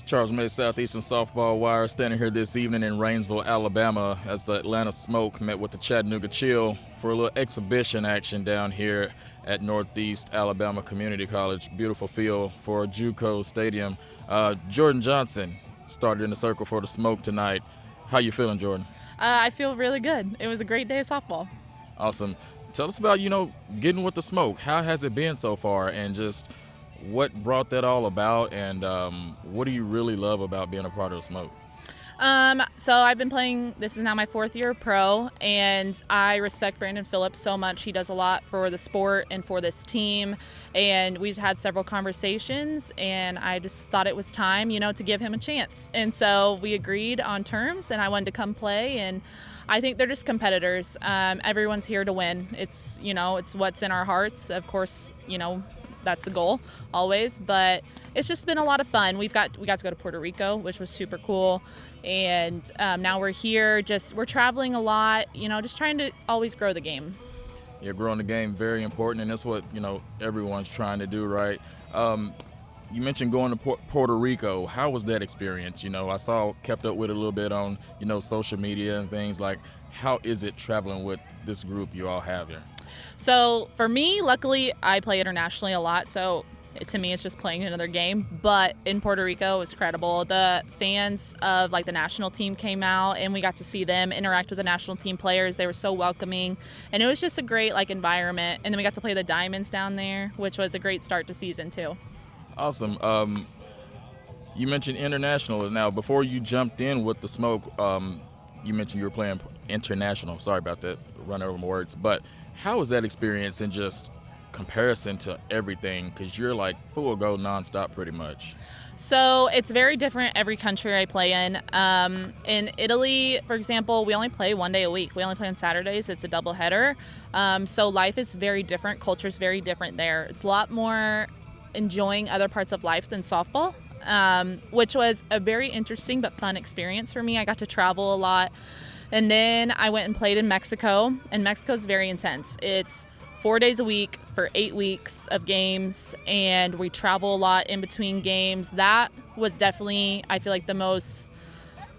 Charles May, Southeastern Softball Wire, standing here this evening in Rainsville, Alabama, as the Atlanta Smoke met with the Chattanooga Chill for a little exhibition action down here at Northeast Alabama Community College. Beautiful field for a JUCO stadium. Jordan Johnson started in the circle for the Smoke tonight. How you feeling, Jordan? I feel really good. It was a great day of softball. Awesome. Tell us about, getting with the Smoke. How has it been so far, and just what brought that all about, and what do you really love about being a part of the Smoke? So I've been playing, this is now my 4th year pro, and I respect Brandon Phillips so much. He does a lot for the sport and for this team, and we've had several conversations, and I just thought it was time, to give him a chance. And so we agreed on terms, and I wanted to come play, and I think they're just competitors. Everyone's here to win. It's, it's what's in our hearts. Of course, that's the goal always, but it's just been a lot of fun. We got to go to Puerto Rico, which was super cool, and now we're here. We're traveling a lot, just trying to always grow the game. Yeah, growing the game, very important, and that's what everyone's trying to do, right? You mentioned going to Puerto Rico. How was that experience? I kept up with it a little bit on social media and things. Like, how is it traveling with this group you all have here? So for me, luckily, I play internationally a lot, so to me, it's just playing another game. But in Puerto Rico, it was incredible. The fans of the national team came out, and we got to see them interact with the national team players. They were so welcoming, and it was just a great environment. And then we got to play the Diamonds down there, which was a great start to season too. Awesome. You mentioned international. Now, before you jumped in with the Smoke, you mentioned you were playing international. Sorry about that, run over my words. But how was that experience in just comparison to everything? Because you're full go nonstop pretty much. So it's very different every country I play in. In Italy, for example, we only play 1 day a week. We only play on Saturdays. It's a doubleheader. So life is very different. Culture is very different there. It's a lot more enjoying other parts of life than softball, which was a very interesting but fun experience for me. I got to travel a lot. And then I went and played in Mexico, and Mexico's very intense. It's 4 days a week for 8 weeks of games, and we travel a lot in between games. That was definitely, I feel the most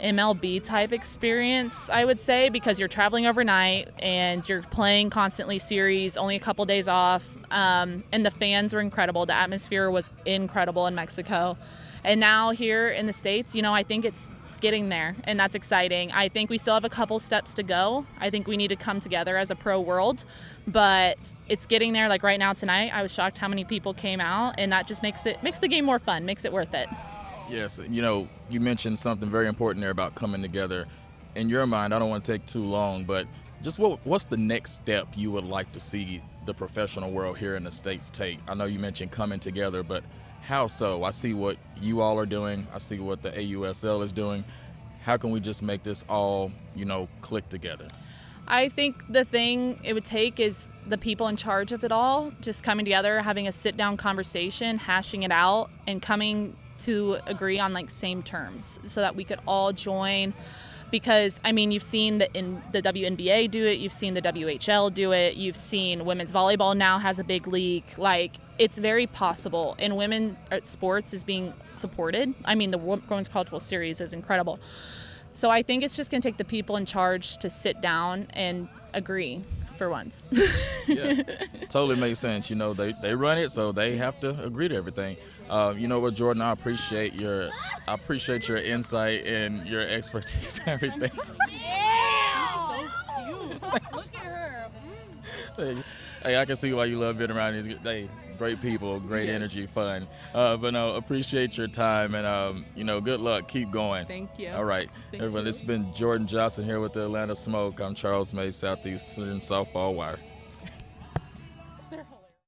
MLB type experience, I would say, because you're traveling overnight and you're playing constantly series, only a couple days off, and the fans were incredible. The atmosphere was incredible in Mexico. And now here in the States, I think it's getting there, and that's exciting. I think we still have a couple steps to go. I think we need to come together as a pro world, but it's getting there. Right now tonight, I was shocked how many people came out, and that just makes the game more fun, makes it worth it. Yes, you mentioned something very important there about coming together. In your mind, I don't want to take too long, but just what's the next step you would like to see the professional world here in the States take? I know you mentioned coming together, but how so? I see what you all are doing. I see what the AUSL is doing. How can we just make this all, click together? I think the thing it would take is the people in charge of it all just coming together, having a sit-down conversation, hashing it out, and coming to agree on same terms so that we could all join. Because, you've seen the WNBA do it, you've seen the WHL do it, you've seen women's volleyball now has a big league. It's very possible, and women sports is being supported. The Women's College World Series is incredible. So I think it's just going to take the people in charge to sit down and agree for once. Yeah, totally makes sense. They run it, so they have to agree to everything. You know what, Jordan? I appreciate your insight and your expertise and everything. Yeah! So cute. Look at her. Hey, I can see why you love being around these. Hey, great people, great energy, fun. But no, appreciate your time, and good luck. Keep going. Thank you. All right, everyone. This has been Jordan Johnson here with the Atlanta Smoke. I'm Charles May, Southeastern Softball Wire.